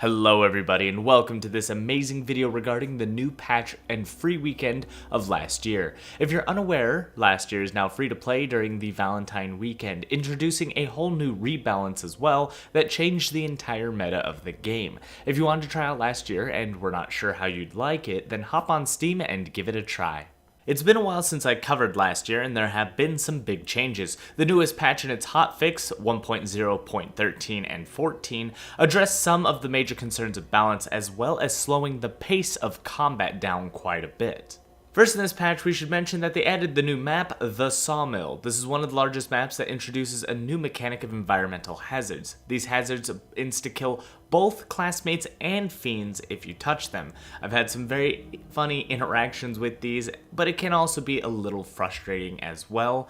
Hello everybody and welcome to this amazing video regarding the new patch and free weekend of last year. If you're unaware, last year is now free to play during the Valentine weekend, introducing a whole new rebalance as well that changed the entire meta of the game. If you wanted to try out last year and were not sure how you'd like it, then hop on Steam and give it a try. It's been a while since I covered last year, and there have been some big changes. The newest patch and its hotfix, 1.0.13 and 14, address some of the major concerns of balance as well as slowing the pace of combat down quite a bit. First in this patch, we should mention that they added the new map, the Sawmill. This is one of the largest maps that introduces a new mechanic of environmental hazards. These hazards insta-kill both classmates and fiends if you touch them. I've had some very funny interactions with these, but it can also be a little frustrating as well.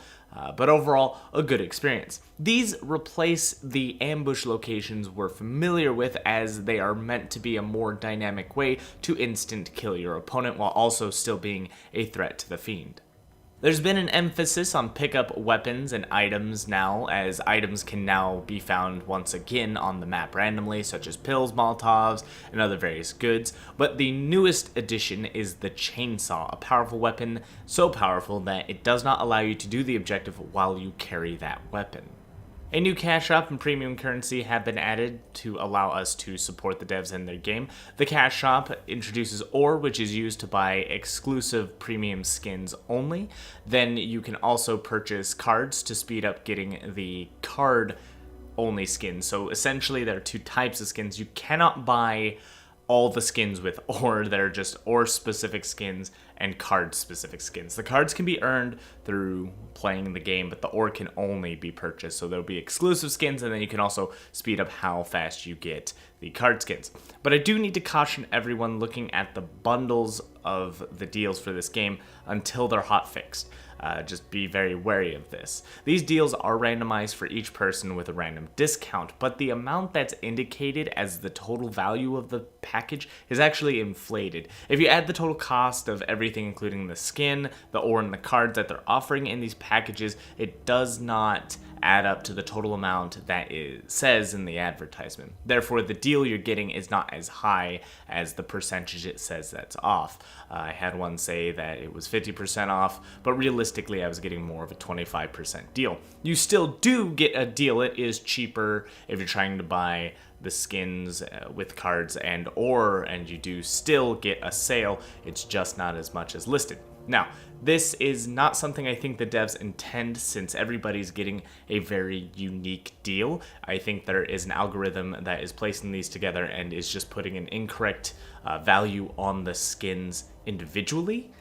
But overall, a good experience. These replace the ambush locations we're familiar with, as they are meant to be a more dynamic way to instant kill your opponent while also still being a threat to the fiend. There's been an emphasis on pickup weapons and items now, as items can now be found once again on the map randomly, such as pills, molotovs, and other various goods. But the newest addition is the chainsaw, a powerful weapon so powerful that it does not allow you to do the objective while you carry that weapon. A new cash shop and premium currency have been added to allow us to support the devs in their game. The cash shop introduces ore, which is used to buy exclusive premium skins only. Then you can also purchase cards to speed up getting the card only skins. So essentially there are two types of skins. You cannot buy all the skins with ore. That are just ore specific skins and card specific skins. The cards can be earned through playing the game, but the ore can only be purchased. So there'll be exclusive skins, and then you can also speed up how fast you get the card skins. But I do need to caution everyone looking at the bundles of the deals for this game until they're hotfixed. Just be very wary of this. These deals are randomized for each person with a random discount, but the amount that's indicated as the total value of the package is actually inflated. If you add the total cost of everything, including the skin, the ore, and the cards that they're offering in these packages, it does not add up to the total amount that it says in the advertisement. Therefore, the deal you're getting is not as high as the percentage it says that's off. I had one say that it was 50% off, but realistically I was getting more of a 25% deal. You still do get a deal. It is cheaper if you're trying to buy the skins with cards and ore, and you do still get a sale. It's just not as much as listed. Now, this is not something I think the devs intend, since everybody's getting a very unique deal. I think there is an algorithm that is placing these together and is just putting an incorrect value on the skins individually.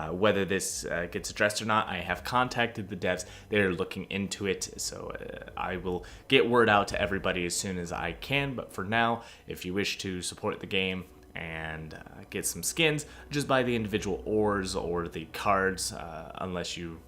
Whether this gets addressed or not, I have contacted the devs. They're looking into it, so I will get word out to everybody as soon as I can. But for now, if you wish to support the game and get some skins, just buy the individual ores or the cards, unless you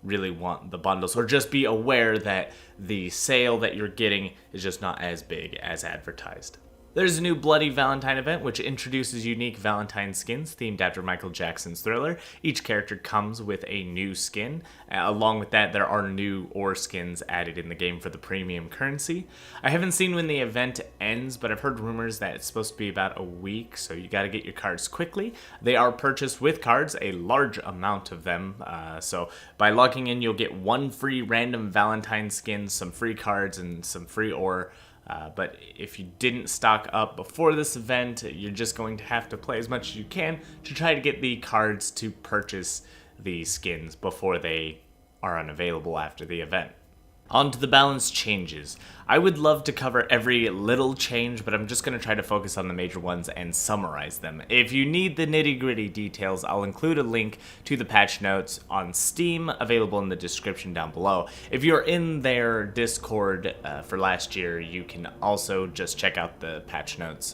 really want the bundles, or just be aware that the sale that you're getting is just not as big as advertised. There's a new Bloody Valentine event, which introduces unique Valentine skins themed after Michael Jackson's Thriller. Each character comes with a new skin. Along with that, there are new ore skins added in the game for the premium currency. I haven't seen when the event ends, but I've heard rumors that it's supposed to be about a week, so you gotta get your cards quickly. They are purchased with cards, a large amount of them. So by logging in, you'll get one free random Valentine skin, some free cards, and some free ore. But if you didn't stock up before this event, you're just going to have to play as much as you can to try to get the cards to purchase the skins before they are unavailable after the event. On to the balance changes. I would love to cover every little change, but I'm just going to try to focus on the major ones and summarize them. If you need the nitty-gritty details, I'll include a link to the patch notes on Steam, available in the description down below. If you're in their Discord for last year, you can also just check out the patch notes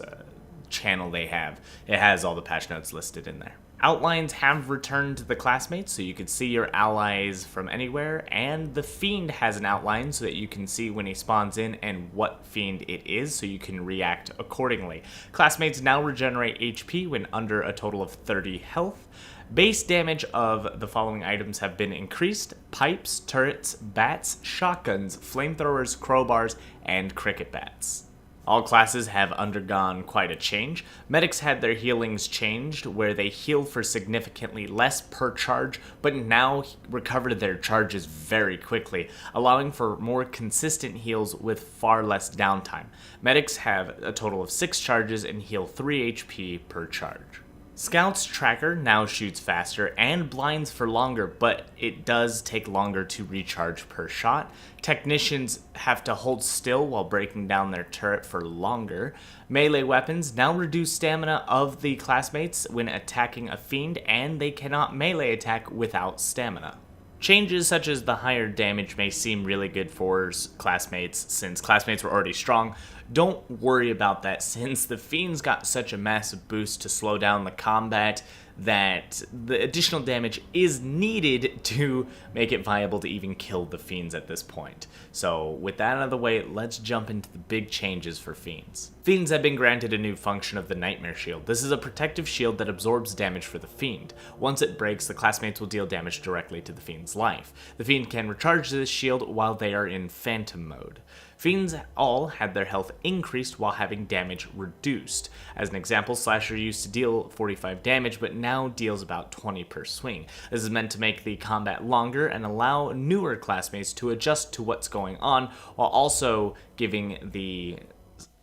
channel they have. It has all the patch notes listed in there. Outlines have returned to the Classmate, so you can see your allies from anywhere, and the Fiend has an outline so that you can see when he spawns in and what Fiend it is, so you can react accordingly. Classmates now regenerate HP when under a total of 30 health. Base damage of the following items have been increased: pipes, turrets, bats, shotguns, flamethrowers, crowbars, and cricket bats. All classes have undergone quite a change. Medics had their healings changed, where they heal for significantly less per charge, but now recover their charges very quickly, allowing for more consistent heals with far less downtime. Medics have a total of 6 charges and heal 3 HP per charge. Scout's tracker now shoots faster and blinds for longer, but it does take longer to recharge per shot. Technicians have to hold still while breaking down their turret for longer. Melee weapons now reduce stamina of the classmates when attacking a fiend, and they cannot melee attack without stamina. Changes such as the higher damage may seem really good for classmates, since classmates were already strong. Don't worry about that, since the Fiends got such a massive boost to slow down the combat that the additional damage is needed to make it viable to even kill the Fiends at this point. So with that out of the way, let's jump into the big changes for Fiends. Fiends have been granted a new function of the Nightmare Shield. This is a protective shield that absorbs damage for the Fiend. Once it breaks, the classmates will deal damage directly to the Fiend's life. The Fiend can recharge this shield while they are in Phantom mode. Fiends all had their health increased while having damage reduced. As an example, Slasher used to deal 45 damage, but now deals about 20 per swing. This is meant to make the combat longer and allow newer classmates to adjust to what's going on, while also giving the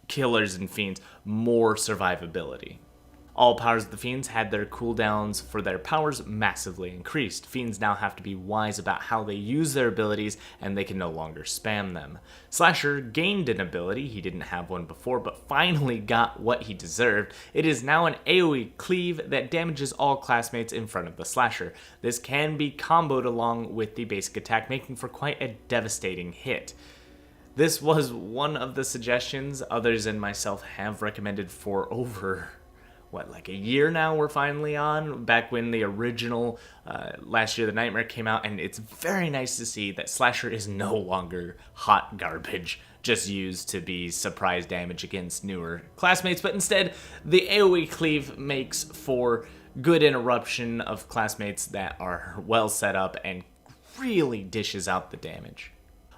killers and fiends more survivability. All powers of the Fiends had their cooldowns for their powers massively increased. Fiends now have to be wise about how they use their abilities, and they can no longer spam them. Slasher gained an ability, he didn't have one before, but finally got what he deserved. It is now an AoE cleave that damages all classmates in front of the Slasher. This can be comboed along with the basic attack, making for quite a devastating hit. This was one of the suggestions others and myself have recommended for over like a year now we're finally on, back when the original last year the Nightmare came out, and it's very nice to see that Slasher is no longer hot garbage, just used to be surprise damage against newer classmates, but instead the AoE cleave makes for good interruption of classmates that are well set up and really dishes out the damage.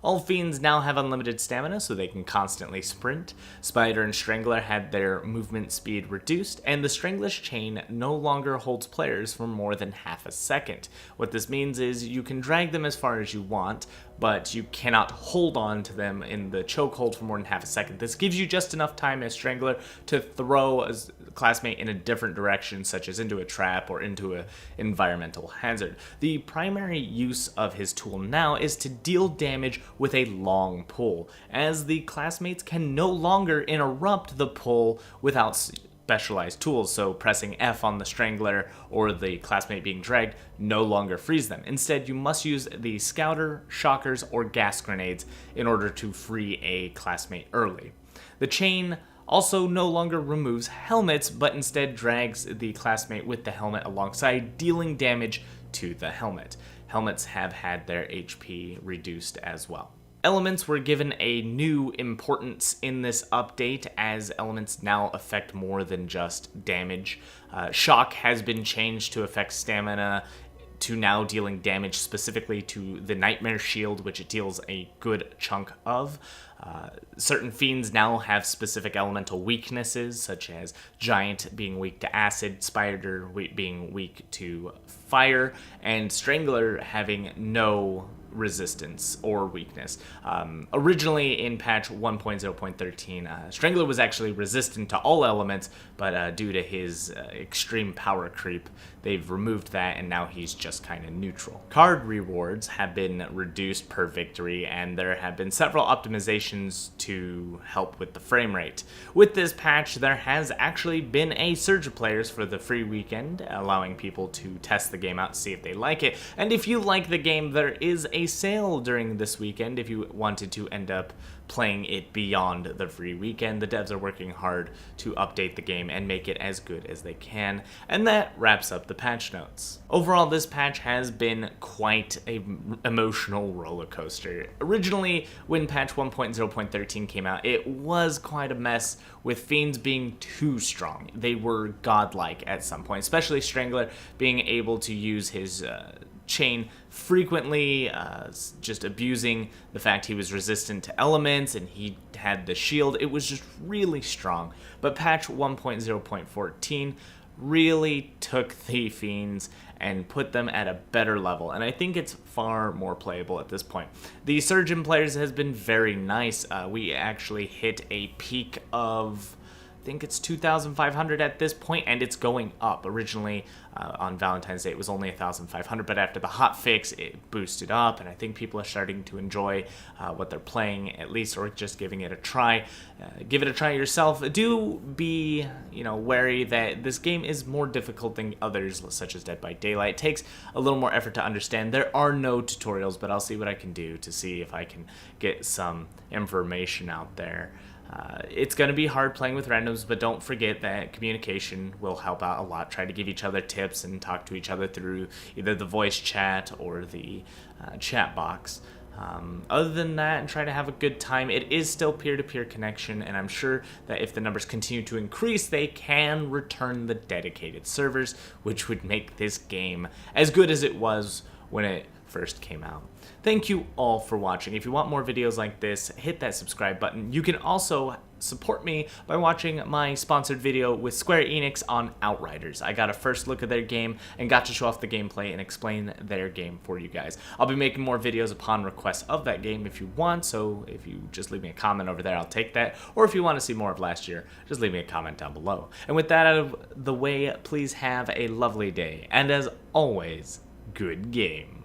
All Fiends now have unlimited stamina, so they can constantly sprint. Spider and Strangler had their movement speed reduced, and the Strangler's chain no longer holds players for more than half a second. What this means is you can drag them as far as you want, but you cannot hold on to them in the chokehold for more than half a second. This gives you just enough time as Strangler to throw a classmate in a different direction, such as into a trap or into an environmental hazard. The primary use of his tool now is to deal damage with a long pull, as the classmates can no longer interrupt the pull without specialized tools, so pressing F on the Strangler or the classmate being dragged no longer frees them. Instead, you must use the Scouter, Shockers, or Gas Grenades in order to free a classmate early. The chain also no longer removes helmets, but instead drags the classmate with the helmet alongside, dealing damage to the helmet. Helmets have had their HP reduced as well. Elements were given a new importance in this update, as elements now affect more than just damage. Shock has been changed to affect stamina, to now dealing damage specifically to the Nightmare Shield, which it deals a good chunk of. Certain Fiends now have specific elemental weaknesses, such as Giant being weak to acid, Spider being weak to fire, and Strangler having no resistance or weakness. Originally in patch 1.0.13, Strangler was actually resistant to all elements, but due to his extreme power creep, they've removed that, and now he's just kind of neutral. Card rewards have been reduced per victory, and there have been several optimizations to help with the frame rate. With this patch, there has actually been a surge of players for the free weekend, allowing people to test the game out to see if they like it. And if you like the game, there is a sale during this weekend if you wanted to end up playing it beyond the free weekend. The devs are working hard to update the game and make it as good as they can. And that wraps up the patch notes. Overall, this patch has been quite an emotional roller coaster. Originally, when patch 1.0.13 came out, it was quite a mess, with Fiends being too strong. They were godlike at some point, especially Strangler being able to use his chain frequently, just abusing the fact he was resistant to elements and he had the shield. It was just really strong. But patch 1.0.14 really took the Fiends and put them at a better level, and I think it's far more playable at this point. The surge in players has been very nice. We actually hit a peak of, I think it's 2,500 at this point, and it's going up. Originally, on Valentine's Day, it was only 1,500, but after the hot fix, it boosted up, and I think people are starting to enjoy what they're playing, at least, or just giving it a try. Give it a try yourself. Do be, wary that this game is more difficult than others, such as Dead by Daylight. It takes a little more effort to understand. There are no tutorials, but I'll see what I can do to see if I can get some information out there. It's going to be hard playing with randoms, but don't forget that communication will help out a lot. Try to give each other tips and talk to each other through either the voice chat or the chat box. Other than that, and try to have a good time. It is still peer-to-peer connection, and I'm sure that if the numbers continue to increase, they can return the dedicated servers, which would make this game as good as it was when it first came out. Thank you all for watching. If you want more videos like this, hit that subscribe button. You can also support me by watching my sponsored video with Square Enix on Outriders. I got a first look at their game and got to show off the gameplay and explain their game for you guys. I'll be making more videos upon request of that game if you want, so if you just leave me a comment over there, I'll take that. Or if you want to see more of last year, just leave me a comment down below. And with that out of the way, please have a lovely day. And as always, good game.